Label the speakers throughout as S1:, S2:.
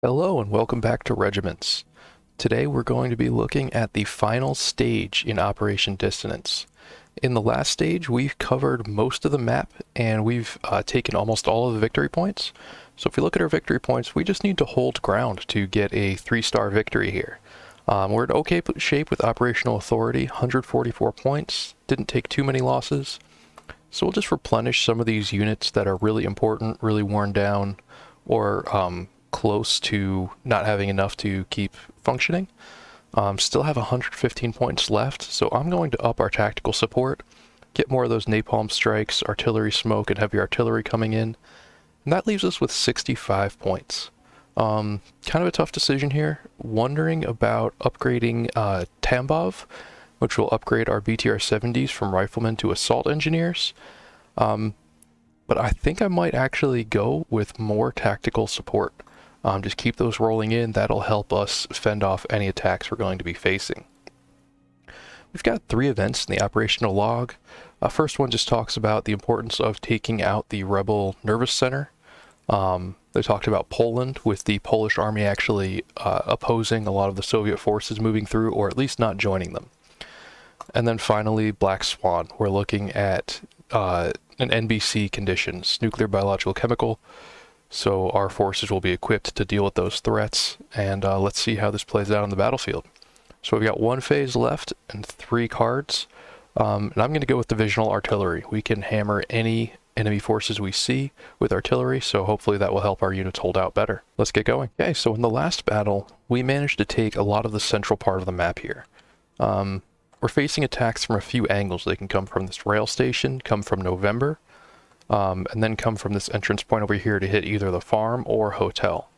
S1: Hello and welcome back to Regiments. Today we're going to be looking at the final stage in Operation Dissonance. In the last stage we've covered most of the map and we've taken almost all of the victory points. So if we look at our victory points, we just need to hold ground to get a 3-star victory here. We're in okay shape with operational authority, 144 points, didn't take too many losses. So we'll just replenish some of these units that are really important, really worn down, or close to not having enough to keep functioning. Still have 115 points left, so I'm going to up our tactical support, get more of those napalm strikes, artillery smoke, and heavy artillery coming in, and that leaves us with 65 points. Kind of a tough decision here. Wondering about upgrading Tambov, which will upgrade our BTR-70s from riflemen to assault engineers. But I think I might actually go with more tactical support. Just keep those rolling in. That'll help us fend off any attacks we're going to be facing. We've got 3 events in the operational log. First one just talks about the importance of taking out the rebel nervous center. They talked about Poland, with the Polish army actually opposing a lot of the Soviet forces moving through, or at least not joining them. And then finally, Black Swan. We're looking at an NBC conditions, nuclear, biological, chemical. So our forces will be equipped to deal with those threats, and let's see how this plays out on the battlefield. So we've got 1 phase left and 3 cards, and I'm going to go with divisional artillery. We can hammer any enemy forces we see with artillery, so hopefully that will help our units hold out better. Let's get going. Okay, so in the last battle, we managed to take a lot of the central part of the map here. We're facing attacks from a few angles. They can come from this rail station, come from November, and then come from this entrance point over here to hit either the farm or hotel.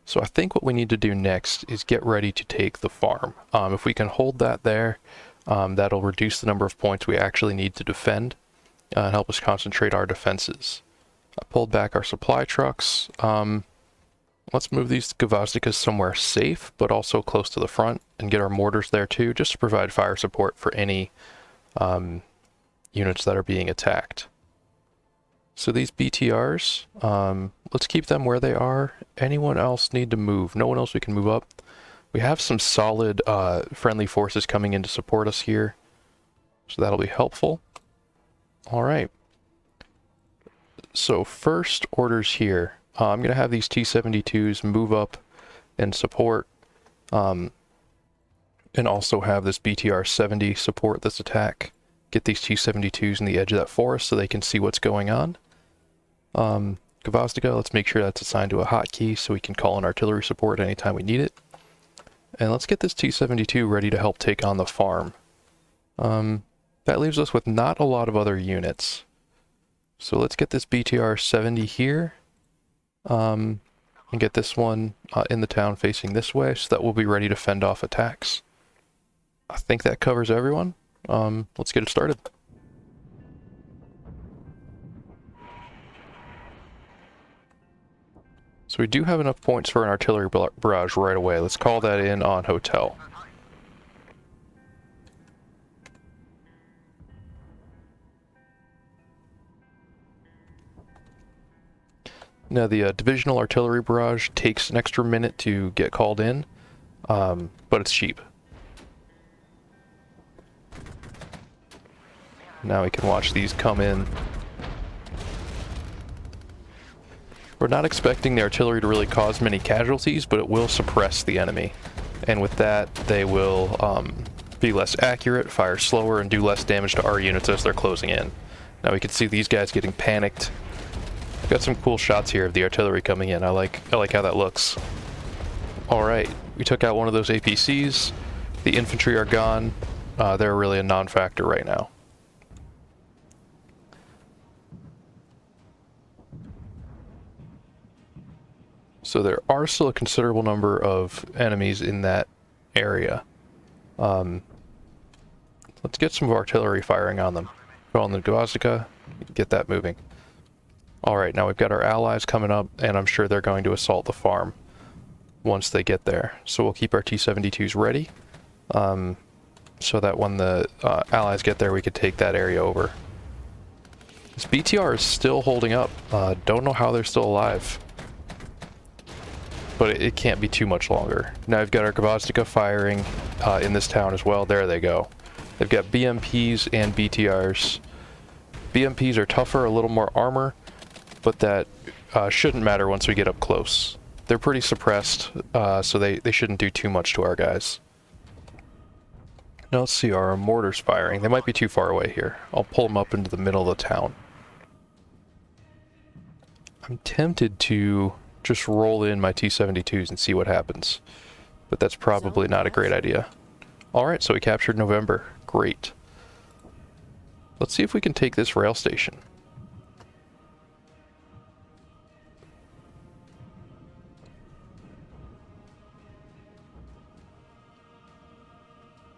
S1: So I think what we need to do next is get ready to take the farm. If we can hold that there, that'll reduce the number of points we actually need to defend and help us concentrate our defenses. I pulled back our supply trucks. Let's move these Gvozdikas somewhere safe, but also close to the front, and get our mortars there too, just to provide fire support for any units that are being attacked. So these BTRs, let's keep them where they are. Anyone else need to move? No one else we can move up. We have some solid friendly forces coming in to support us here, so that'll be helpful. All right. So first orders here. I'm going to have these T-72s move up and support, and also have this BTR-70 support this attack. Get these T-72s in the edge of that forest so they can see what's going on. Gvozdika, let's make sure that's assigned to a hotkey so we can call in artillery support anytime we need it. And let's get this T-72 ready to help take on the farm. That leaves us with not a lot of other units. So let's get this BTR-70 here, and get this one in the town facing this way, so that we'll be ready to fend off attacks. I think that covers everyone. Let's get it started. So we do have enough points for an artillery barrage right away. Let's call that in on hotel. Now the divisional artillery barrage takes an extra minute to get called in, but it's cheap. Now we can watch these come in. We're not expecting the artillery to really cause many casualties, but it will suppress the enemy. And with that, they will be less accurate, fire slower, and do less damage to our units as they're closing in. Now we can see these guys getting panicked. Got some cool shots here of the artillery coming in. I like how that looks. Alright, we took out one of those APCs. The infantry are gone. They're really a non-factor right now. So there are still a considerable number of enemies in that area. Let's get some artillery firing on them. Go on the Gvozdika, get that moving. Alright, now we've got our allies coming up, and I'm sure they're going to assault the farm once they get there. So we'll keep our T-72s ready, so that when the allies get there, we could take that area over. This BTR is still holding up. Don't know how they're still alive. but it can't be too much longer. Now we've got our Gvozdyka firing in this town as well. There they go. They've got BMPs and BTRs. BMPs are tougher, a little more armor, but that shouldn't matter once we get up close. They're pretty suppressed, so they shouldn't do too much to our guys. Now let's see, our mortars firing. They might be too far away here. I'll pull them up into the middle of the town. I'm tempted to just roll in my T-72s and see what happens, but that's probably not a great idea. Alright, so we captured November. Great. Let's see if we can take this rail station.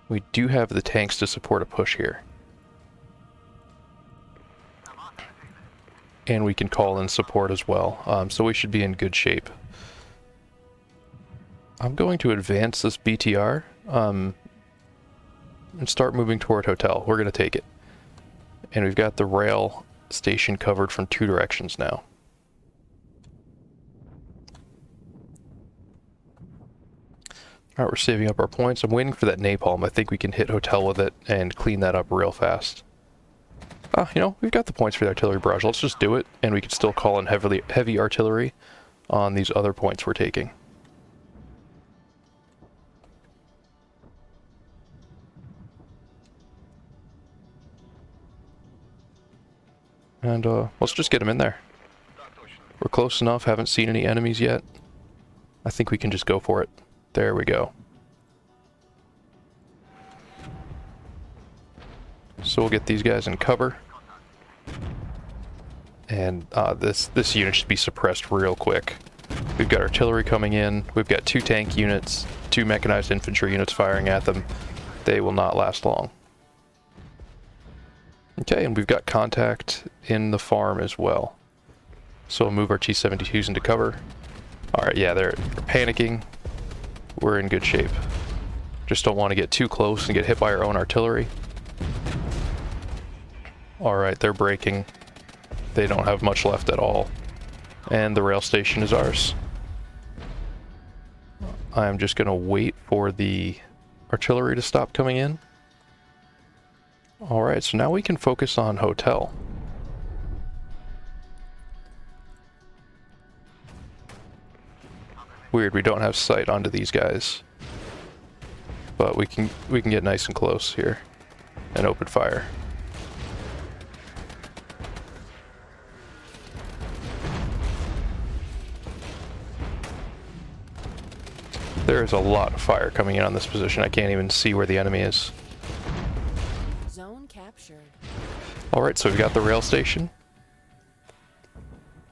S1: We do have the tanks to support a push here. And we can call in support as well, so we should be in good shape. I'm going to advance this BTR and start moving toward Hotel. We're going to take it. And we've got the rail station covered from 2 directions now. Alright, we're saving up our points. I'm waiting for that napalm. I think we can hit Hotel with it and clean that up real fast. You know, we've got the points for the artillery barrage. Let's just do it, and we can still call in heavy artillery on these other points we're taking. And let's just get them in there. We're close enough, haven't seen any enemies yet. I think we can just go for it. There we go. So we'll get these guys in cover. And this unit should be suppressed real quick. We've got artillery coming in. We've got 2 tank units, 2 mechanized infantry units firing at them. They will not last long. Okay, and we've got contact in the farm as well. So we'll move our T-72s into cover. Alright, yeah, they're panicking. We're in good shape. Just don't want to get too close and get hit by our own artillery. Alright, they're breaking. They don't have much left at all. And the rail station is ours. I'm just going to wait for the artillery to stop coming in. Alright, so now we can focus on Hotel. Weird, we don't have sight onto these guys. But we can get nice and close here and open fire. There's a lot of fire coming in on this position. I can't even see where the enemy is.
S2: Zone captured.
S1: Alright, so we've got the rail station.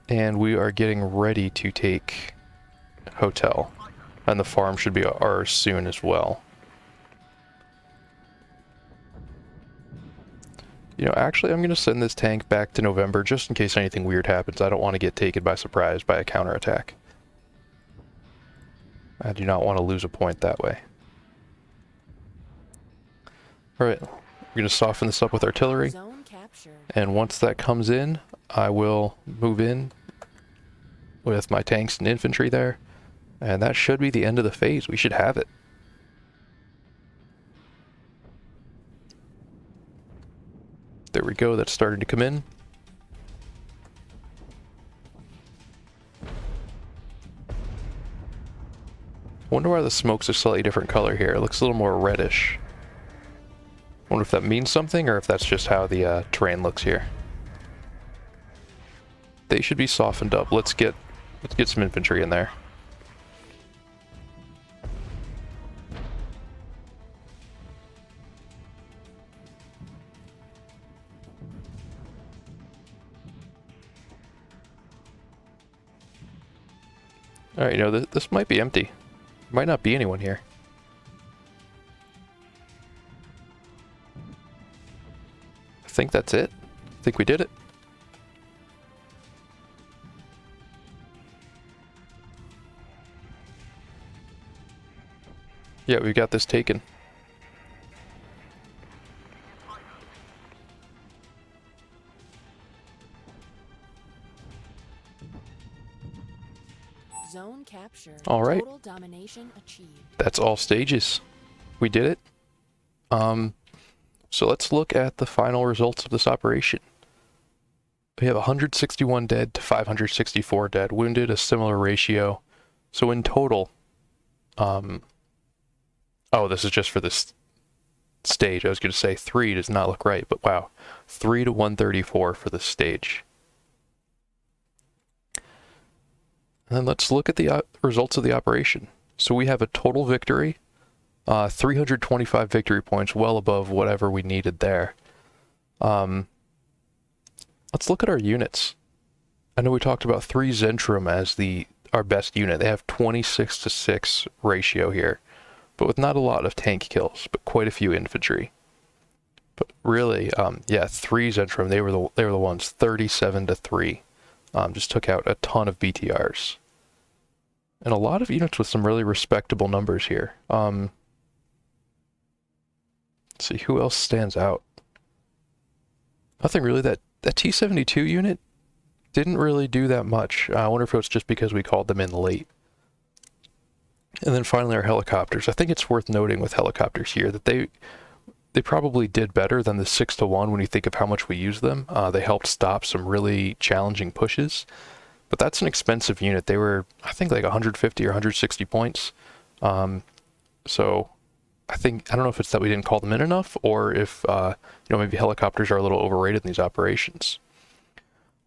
S1: And we are getting ready to take Hotel. And the farm should be ours soon as well. You know, actually, I'm going to send this tank back to November just in case anything weird happens. I don't want to get taken by surprise by a counterattack. I do not want to lose a point that way. Alright, we're going to soften this up with artillery. And once that comes in, I will move in with my tanks and infantry there. And that should be the end of the phase. We should have it. There we go, that's starting to come in. Wonder why the smoke's a slightly different color here. It looks a little more reddish. Wonder if that means something or if that's just how the terrain looks here. They should be softened up. Let's get some infantry in there. Alright, you know, this might be empty. Might not be anyone here. I think that's it. I think we did it. Yeah, we got this taken.
S2: Zone captured.
S1: All right.
S2: Total domination achieved.
S1: That's all stages. We did it. So let's look at the final results of this operation. We have 161 dead to 564 dead. Wounded, a similar ratio. So in total, oh, this is just for this stage. I was going to say 3 does not look right, but wow. 3 to 134 for this stage. And then let's look at the results of the operation. So we have a total victory, 325 victory points, well above whatever we needed there. Let's look at our units. I know we talked about 3 Zentrum as our best unit. They have 26 to 6 ratio here, but with not a lot of tank kills, but quite a few infantry. But really, yeah, 3 Zentrum, they were the ones, 37 to 3. Just took out a ton of BTRs. And a lot of units with some really respectable numbers here. Let's see, who else stands out? Nothing really. That T-72 unit didn't really do that much. I wonder if it's just because we called them in late. And then finally our helicopters. I think it's worth noting with helicopters here that they probably did better than the 6 to 1 when you think of how much we use them. They helped stop some really challenging pushes. But that's an expensive unit. They were, I think, like 150 or 160 points. So I don't know if it's that we didn't call them in enough, or if maybe helicopters are a little overrated in these operations.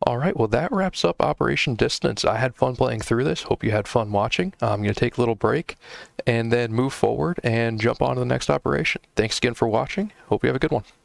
S1: All right, well, that wraps up Operation Dissonance. I had fun playing through this. Hope you had fun watching. I'm going to take a little break and then move forward and jump on to the next operation. Thanks again for watching. Hope you have a good one.